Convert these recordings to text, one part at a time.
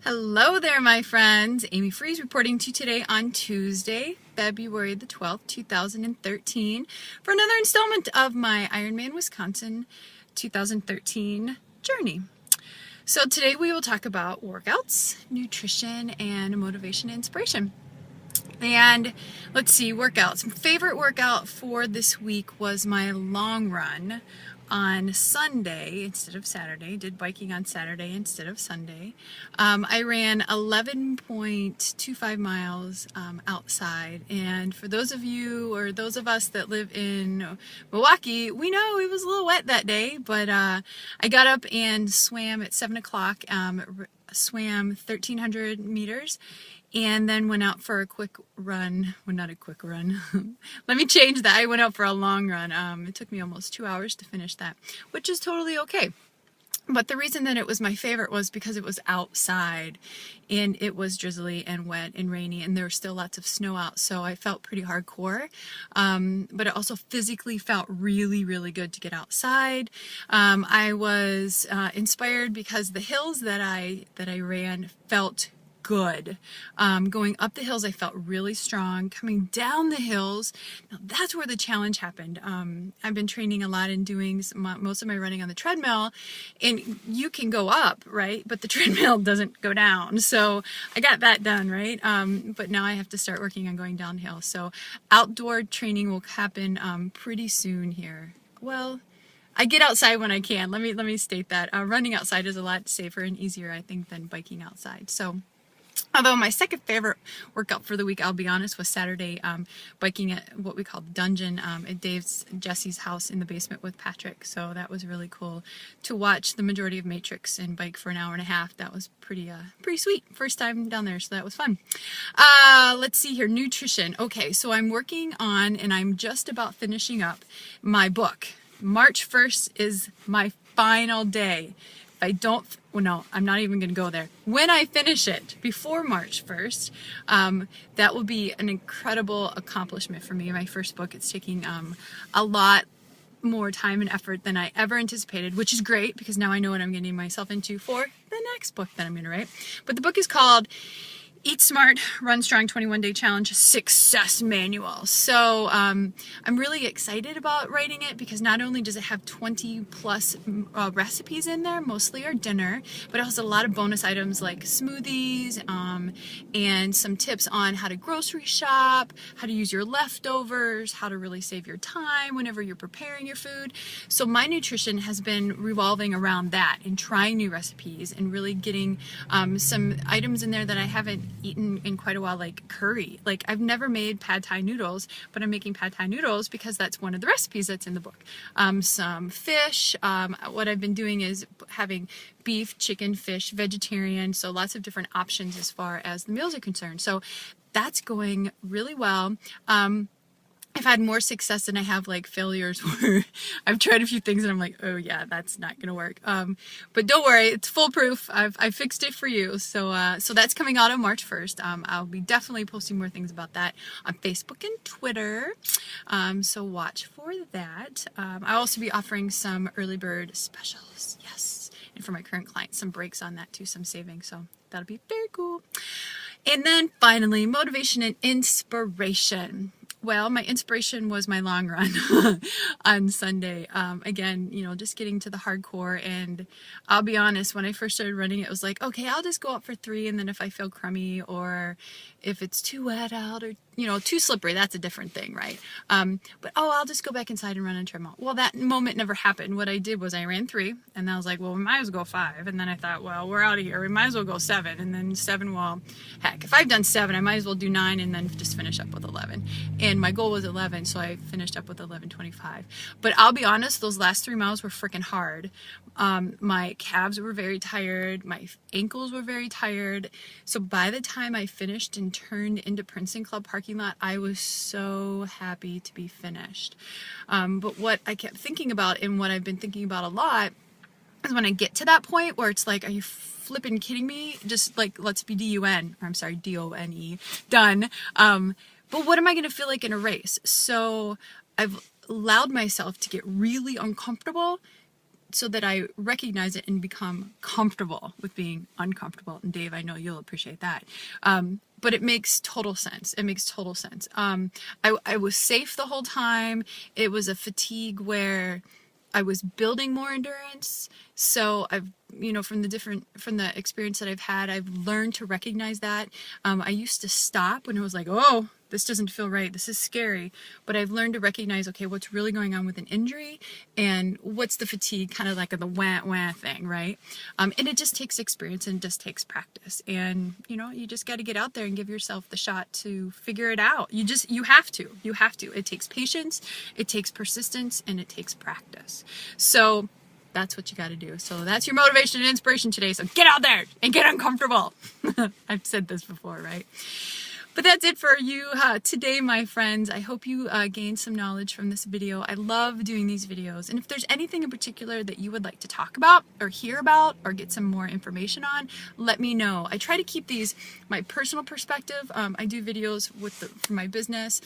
Hello there, my friends. Amy Friese reporting to you today on Tuesday, February the 12th, 2013, for another installment of my Ironman Wisconsin 2013 journey. So today we will talk about workouts, nutrition, and motivation and inspiration. And let's see, workouts. My favorite workout for this week was my long run on Sunday instead of Saturday. Did biking on Saturday instead of Sunday. I ran 11.25 miles outside, and for those of you or those of us that live in Milwaukee, we know it was a little wet that day, but I got up and swam at 7 o'clock, swam 1,300 meters, and then went out for a quick run. Well, not a quick run. Let me change that. I went out for a long run. It took me almost 2 hours to finish that, which is totally okay. But the reason that it was my favorite was because it was outside and it was drizzly and wet and rainy, and there was still lots of snow out, so I felt pretty hardcore. But it also physically felt really, really good to get outside. I was inspired because the hills that I ran felt good. Going up the hills, I felt really strong. Coming down the hills, now that's where the challenge happened. I've been training a lot and doing most of my running on the treadmill, and you can go up, right? But the treadmill doesn't go down. So I got that done, right? But now I have to start working on going downhill. So outdoor training will happen pretty soon here. Well, I get outside when I can. Let me state that. Running outside is a lot safer and easier, I think, than biking outside. So although my second favorite workout for the week, I'll be honest, was Saturday, biking at what we call the dungeon at Jesse's house in the basement with Patrick. So that was really cool to watch the majority of Matrix and bike for an hour and a half. That was pretty sweet. First time down there, so that was fun. Let's see here, nutrition. Okay, so I'm working on, and I'm just about finishing up my book. March 1st is my final day. I don't, well, no, I'm not even going to go there. When I finish it before March 1st, that will be an incredible accomplishment for me. My first book, it's taking a lot more time and effort than I ever anticipated, which is great because now I know what I'm getting myself into for the next book that I'm going to write. But the book is called Eat Smart, Run Strong 21-Day Challenge Success Manual. So I'm really excited about writing it because not only does it have 20 plus recipes in there, mostly are dinner, but it has a lot of bonus items like smoothies and some tips on how to grocery shop, how to use your leftovers, how to really save your time whenever you're preparing your food. So my nutrition has been revolving around that and trying new recipes and really getting some items in there that I haven't eaten in quite a while, like curry. Like, I've never made pad thai noodles, but I'm making pad thai noodles because that's one of the recipes that's in the book. Some fish. What I've been doing is having beef, chicken, fish, vegetarian, so lots of different options as far as the meals are concerned. So that's going really well. I've had more success than I have like failures where I've tried a few things and I'm like, oh yeah, that's not gonna work. But don't worry, it's foolproof. I fixed it for you. So that's coming out on March 1st. I'll be definitely posting more things about that on Facebook and Twitter. So watch for that. I'll also be offering some early bird specials. Yes. And for my current clients, some breaks on that too, some savings. So that'll be very cool. And then finally, motivation and inspiration. Well, my inspiration was my long run on Sunday. Again, you know, just getting to the hardcore. And I'll be honest, when I first started running, it was like, okay, I'll just go out for 3. And then if I feel crummy or if it's too wet out or, you know, too slippery, that's a different thing, right? But, oh, I'll just go back inside and run on a treadmill. Well, that moment never happened. What I did was I ran 3 and I was like, well, we might as well go 5. And then I thought, well, we're out of here. We might as well go 7. And then 7, well, heck, if I've done 7, I might as well do 9 and then just finish up with 11. And my goal was 11, so I finished up with 11:25. But I'll be honest, those last 3 miles were freaking hard. My calves were very tired. My ankles were very tired. So by the time I finished and turned into Princeton Club parking lot, I was so happy to be finished. But what I kept thinking about and what I've been thinking about a lot is when I get to that point where it's like, are you flipping kidding me? Just like, let's be D-U-N, or I'm sorry, D-O-N-E, done. But what am I going to feel like in a race? So I've allowed myself to get really uncomfortable so that I recognize it and become comfortable with being uncomfortable. And Dave, I know you'll appreciate that. But it makes total sense. It makes total sense. I was safe the whole time. It was a fatigue where I was building more endurance. So I've, from the experience that I've had, I've learned to recognize that. I used to stop when it was like, oh, this doesn't feel right. This is scary. But I've learned to recognize, okay, what's really going on with an injury and what's the fatigue, kind of like the wah thing, right? And it just takes experience and just takes practice. And, you just got to get out there and give yourself the shot to figure it out. You have to. It takes patience, it takes persistence, and it takes practice. So that's what you got to do. So that's your motivation and inspiration today. So get out there and get uncomfortable. I've said this before, right? But that's it for you today, my friends. I hope you gained some knowledge from this video. I love doing these videos. And if there's anything in particular that you would like to talk about or hear about or get some more information on, let me know. I try to keep these my personal perspective. I do videos for my business.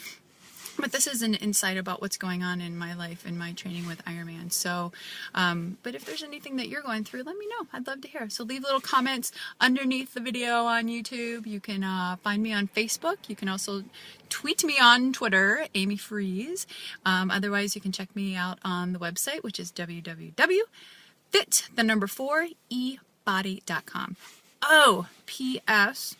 But this is an insight about what's going on in my life and my training with Ironman. So, but if there's anything that you're going through, let me know. I'd love to hear. So leave little comments underneath the video on YouTube. You can find me on Facebook. You can also tweet me on Twitter, Amy Friese. Otherwise, you can check me out on the website, which is www.fit4ebody.com. Oh, P.S.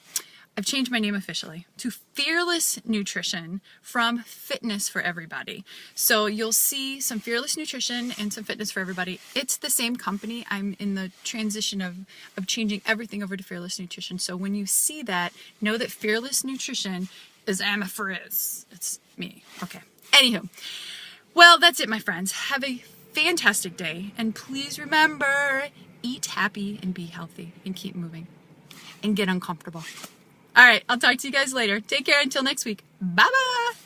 I've changed my name officially to Fearless Nutrition from Fitness for Everybody. So you'll see some Fearless Nutrition and some Fitness for Everybody. It's the same company. I'm in the transition of changing everything over to Fearless Nutrition. So when you see that, know that Fearless Nutrition is Amy Friese. It's me. Okay. Anywho, well, that's it, my friends. Have a fantastic day. And please remember, eat happy and be healthy and keep moving and get uncomfortable. All right, I'll talk to you guys later. Take care until next week. Bye-bye.